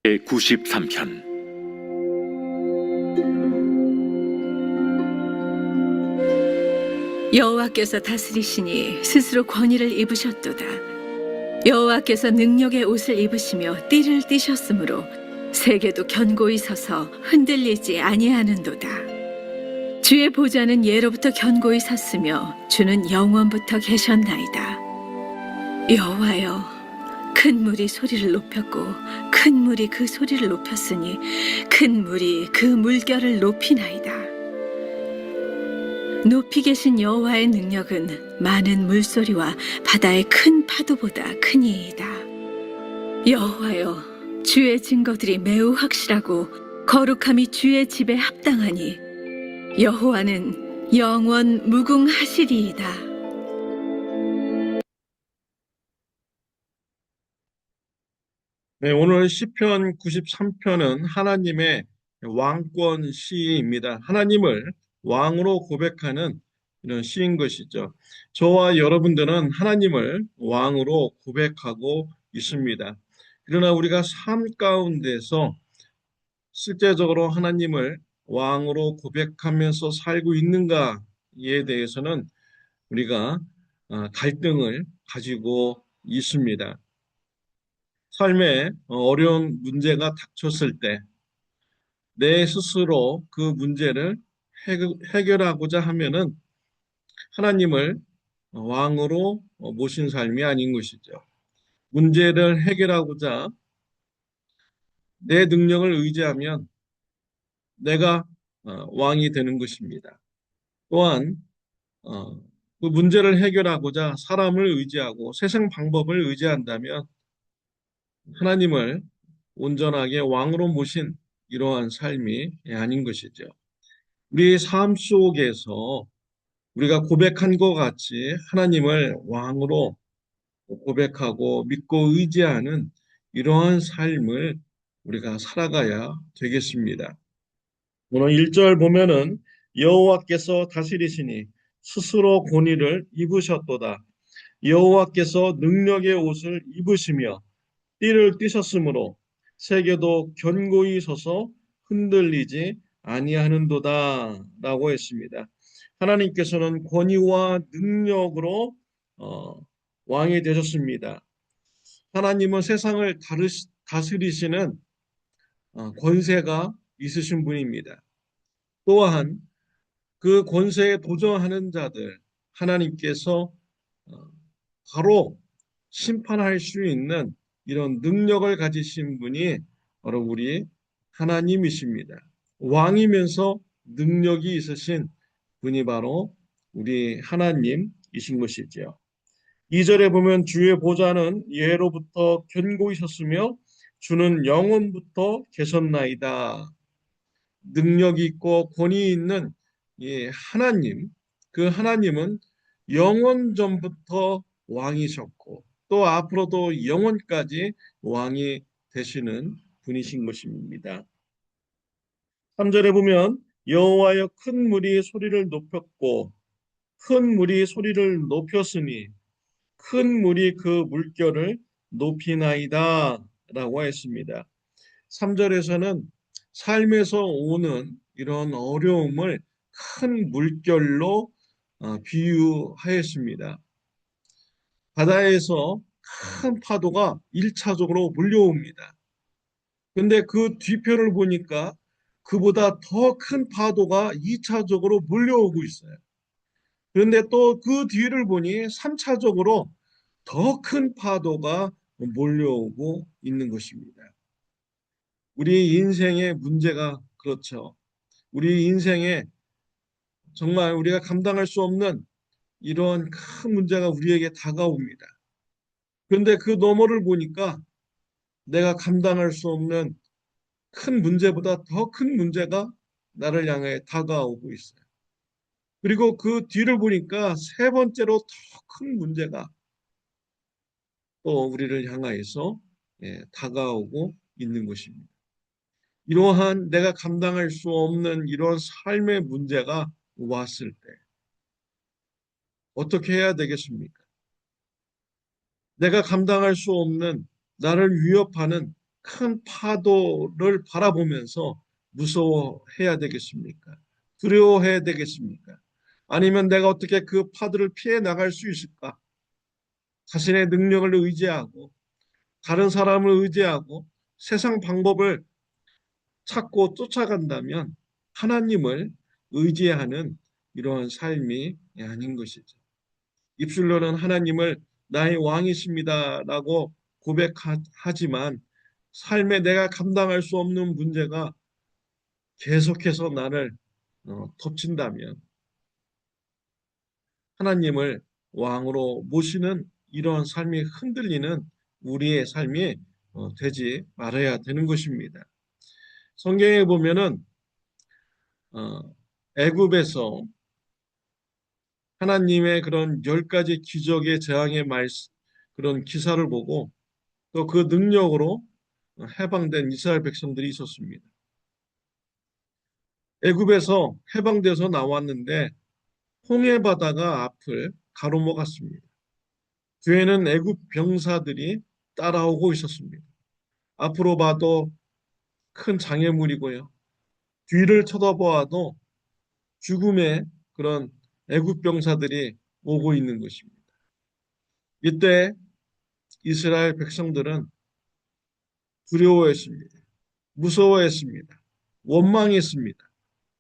제93편. 여호와께서 다스리시니 스스로 권위를 입으셨도다. 여호와께서 능력의 옷을 입으시며 띠를 띠셨으므로 세계도 견고히 서서 흔들리지 아니하는도다. 주의 보좌는 예로부터 견고히 섰으며 주는 영원부터 계셨나이다. 여호와여, 큰 물이 소리를 높였고 큰 물이 그 소리를 높였으니 큰 물이 그 물결을 높이나이다. 높이 계신 여호와의 능력은 많은 물소리와 바다의 큰 파도보다 크니이다. 여호와여, 주의 증거들이 매우 확실하고 거룩함이 주의 집에 합당하니 여호와는 영원 무궁하시리이다. 네, 오늘 시편 93편은 하나님의 왕권 시입니다. 하나님을 왕으로 고백하는 이런 시인 것이죠. 저와 여러분들은 하나님을 왕으로 고백하고 있습니다. 그러나 우리가 삶 가운데서 실제적으로 하나님을 왕으로 고백하면서 살고 있는가에 대해서는 우리가 갈등을 가지고 있습니다. 삶에 어려운 문제가 닥쳤을 때 내 스스로 그 문제를 해결하고자 하면은 하나님을 왕으로 모신 삶이 아닌 것이죠. 문제를 해결하고자 내 능력을 의지하면 내가 왕이 되는 것입니다. 또한 그 문제를 해결하고자 사람을 의지하고 세상 방법을 의지한다면 하나님을 온전하게 왕으로 모신 이러한 삶이 아닌 것이죠. 우리 삶 속에서 우리가 고백한 것 같이 하나님을 왕으로 고백하고 믿고 의지하는 이러한 삶을 우리가 살아가야 되겠습니다. 오늘 1절 보면은 여호와께서 다스리시니 스스로 권위를 입으셨도다. 여호와께서 능력의 옷을 입으시며 띠를 띠셨으므로 세계도 견고히 서서 흔들리지 아니하는도다 라고 했습니다. 하나님께서는 권위와 능력으로 왕이 되셨습니다. 하나님은 세상을 다스리시는 권세가 있으신 분입니다. 또한 그 권세에 도전하는 자들 하나님께서 바로 심판할 수 있는 이런 능력을 가지신 분이 바로 우리 하나님이십니다. 왕이면서 능력이 있으신 분이 바로 우리 하나님이신 것이지요. 2절에 보면 주의 보좌는 예로부터 견고히 섰으며 주는 영원부터 계셨나이다. 능력이 있고 권위 있는 이 하나님, 그 하나님은 영원 전부터 왕이셨고 또 앞으로도 영원까지 왕이 되시는 분이신 것입니다. 3절에 보면 여호와여 큰 물이 소리를 높였고 큰 물이 소리를 높였으니 큰 물이 그 물결을 높이나이다 라고 했습니다. 3절에서는 삶에서 오는 이런 어려움을 큰 물결로 비유하였습니다. 바다에서 큰 파도가 1차적으로 몰려옵니다. 근데 그 뒤편을 보니까 그보다 더 큰 파도가 2차적으로 몰려오고 있어요. 그런데 또 그 뒤를 보니 3차적으로 더 큰 파도가 몰려오고 있는 것입니다. 우리 인생의 문제가 그렇죠. 우리 인생에 정말 우리가 감당할 수 없는 이런 큰 문제가 우리에게 다가옵니다. 그런데 그 너머를 보니까 내가 감당할 수 없는 큰 문제보다 더 큰 문제가 나를 향해 다가오고 있어요. 그리고 그 뒤를 보니까 세 번째로 더 큰 문제가 또 우리를 향하여서 다가오고 있는 것입니다. 이러한 내가 감당할 수 없는 이런 삶의 문제가 왔을 때 어떻게 해야 되겠습니까? 내가 감당할 수 없는 나를 위협하는 큰 파도를 바라보면서 무서워해야 되겠습니까? 두려워해야 되겠습니까? 아니면 내가 어떻게 그 파도를 피해 나갈 수 있을까? 자신의 능력을 의지하고 다른 사람을 의지하고 세상 방법을 찾고 쫓아간다면 하나님을 의지하는 이러한 삶이 아닌 것이죠. 입술로는 하나님을 나의 왕이십니다라고 고백하지만 삶에 내가 감당할 수 없는 문제가 계속해서 나를 덮친다면 하나님을 왕으로 모시는 이러한 삶이 흔들리는 우리의 삶이 되지 말아야 되는 것입니다. 성경에 보면은 어, 애굽에서 하나님의 그런 10가지 기적의 재앙의 그런 기사를 보고 또 그 능력으로 해방된 이스라엘 백성들이 있었습니다. 애굽에서 해방돼서 나왔는데 홍해 바다가 앞을 가로막았습니다. 뒤에는 애굽 병사들이 따라오고 있었습니다. 앞으로 봐도 큰 장애물이고요. 뒤를 쳐다보아도 죽음의 그런 애굽 병사들이 오고 있는 것입니다. 이때 이스라엘 백성들은 두려워했습니다. 무서워했습니다. 원망했습니다.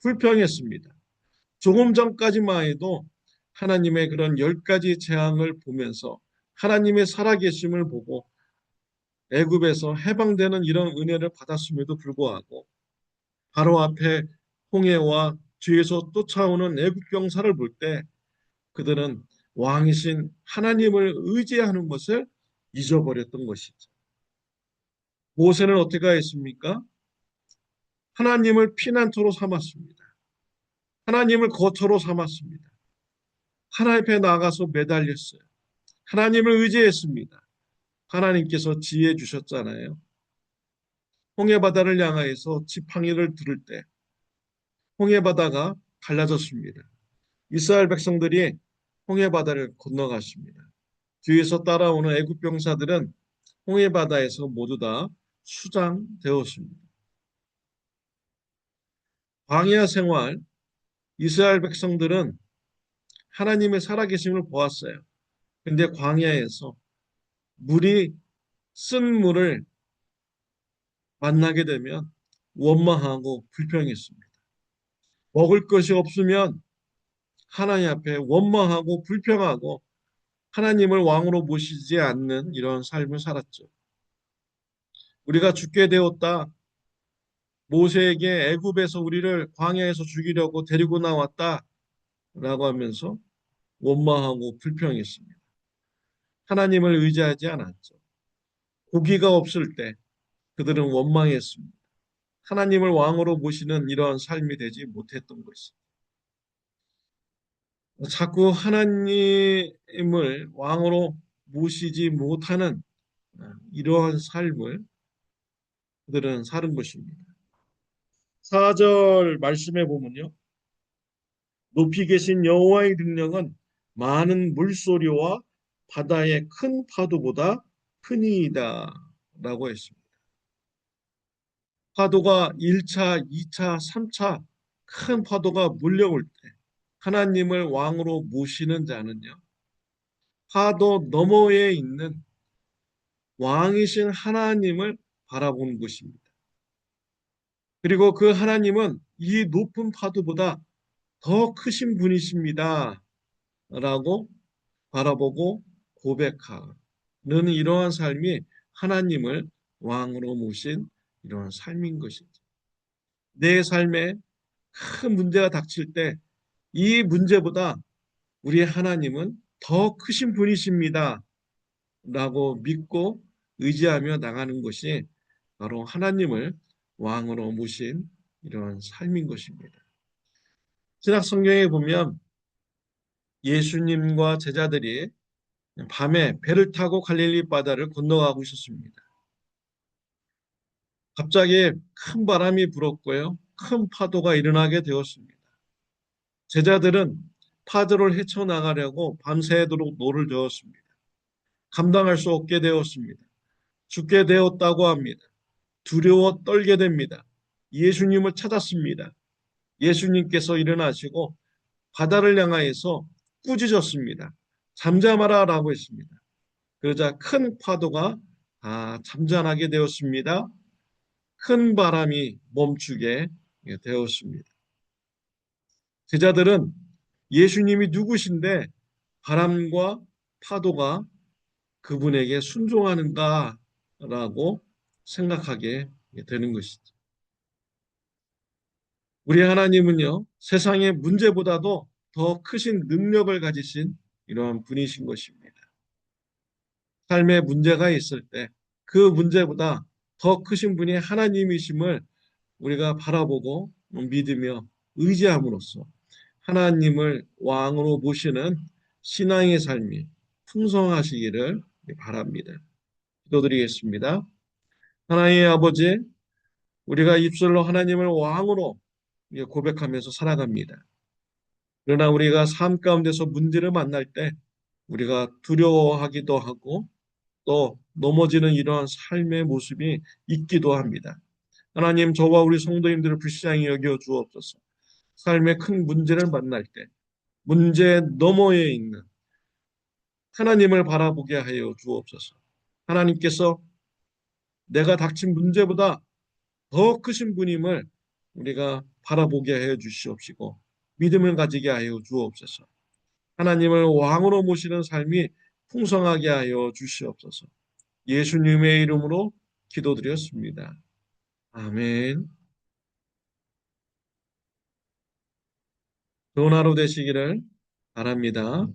불평했습니다. 조금 전까지만 해도 하나님의 그런 10가지 재앙을 보면서 하나님의 살아계심을 보고 애굽에서 해방되는 이런 은혜를 받았음에도 불구하고 바로 앞에 홍해와 뒤에서 쫓아오는 애굽 병사를 볼 때 그들은 왕이신 하나님을 의지하는 것을 잊어버렸던 것이죠. 모세는 어떻게 했습니까? 하나님을 피난처로 삼았습니다. 하나님을 거처로 삼았습니다. 하나님 앞에 나가서 매달렸어요. 하나님을 의지했습니다. 하나님께서 지혜 주셨잖아요. 홍해바다를 향하여서 지팡이를 들을 때 홍해바다가 갈라졌습니다. 이스라엘 백성들이 홍해바다를 건너갔습니다. 뒤에서 따라오는 애굽 병사들은 홍해바다에서 모두 다 수장되었습니다. 광야 생활 이스라엘 백성들은 하나님의 살아계심을 보았어요. 근데 광야에서 물이 쓴 물을 만나게 되면 원망하고 불평했습니다. 먹을 것이 없으면 하나님 앞에 원망하고 불평하고 하나님을 왕으로 모시지 않는 이런 삶을 살았죠. 우리가 죽게 되었다. 모세에게 애굽에서 우리를 광야에서 죽이려고 데리고 나왔다라고 하면서 원망하고 불평했습니다. 하나님을 의지하지 않았죠. 고기가 없을 때 그들은 원망했습니다. 하나님을 왕으로 모시는 이러한 삶이 되지 못했던 것이죠. 자꾸 하나님을 왕으로 모시지 못하는 이러한 삶을 그들은 사는 것입니다. 4절 말씀에 보면요. 높이 계신 여호와의 능력은 많은 물소리와 바다의 큰 파도보다 크니이다 라고 했습니다. 파도가 1차, 2차, 3차 큰 파도가 몰려올 때 하나님을 왕으로 모시는 자는요. 파도 너머에 있는 왕이신 하나님을 바라보는 것입니다. 그리고 그 하나님은 이 높은 파도보다 더 크신 분이십니다. 라고 바라보고 고백하는 이러한 삶이 하나님을 왕으로 모신 이러한 삶인 것이죠. 내 삶에 큰 문제가 닥칠 때 이 문제보다 우리 하나님은 더 크신 분이십니다. 라고 믿고 의지하며 나가는 것이 바로 하나님을 왕으로 모신 이러한 삶인 것입니다. 신약 성경에 보면 예수님과 제자들이 밤에 배를 타고 갈릴리 바다를 건너가고 있었습니다. 갑자기 큰 바람이 불었고요. 큰 파도가 일어나게 되었습니다. 제자들은 파도를 헤쳐나가려고 밤새도록 노를 저었습니다. 감당할 수 없게 되었습니다. 죽게 되었다고 합니다. 두려워 떨게 됩니다. 예수님을 찾았습니다. 예수님께서 일어나시고 바다를 향하여서 꾸짖었습니다. 잠잠하라 라고 했습니다. 그러자 큰 파도가 다 잠잠하게 되었습니다. 큰 바람이 멈추게 되었습니다. 제자들은 예수님이 누구신데 바람과 파도가 그분에게 순종하는가라고 생각하게 되는 것이죠. 우리 하나님은요, 세상의 문제보다도 더 크신 능력을 가지신 이러한 분이신 것입니다. 삶에 문제가 있을 때 그 문제보다 더 크신 분이 하나님이심을 우리가 바라보고 믿으며 의지함으로써 하나님을 왕으로 모시는 신앙의 삶이 풍성하시기를 바랍니다. 기도드리겠습니다. 하나님의 아버지, 우리가 입술로 하나님을 왕으로 고백하면서 살아갑니다. 그러나 우리가 삶 가운데서 문제를 만날 때 우리가 두려워하기도 하고 또 넘어지는 이러한 삶의 모습이 있기도 합니다. 하나님, 저와 우리 성도님들을 불쌍히 여겨 주옵소서. 삶의 큰 문제를 만날 때 문제 너머에 있는 하나님을 바라보게 하여 주옵소서. 하나님께서 내가 닥친 문제보다 더 크신 분임을 우리가 바라보게 하여 주시옵시고 믿음을 가지게 하여 주옵소서. 하나님을 왕으로 모시는 삶이 풍성하게 하여 주시옵소서. 예수님의 이름으로 기도드렸습니다. 아멘. 좋은 하루 되시기를 바랍니다.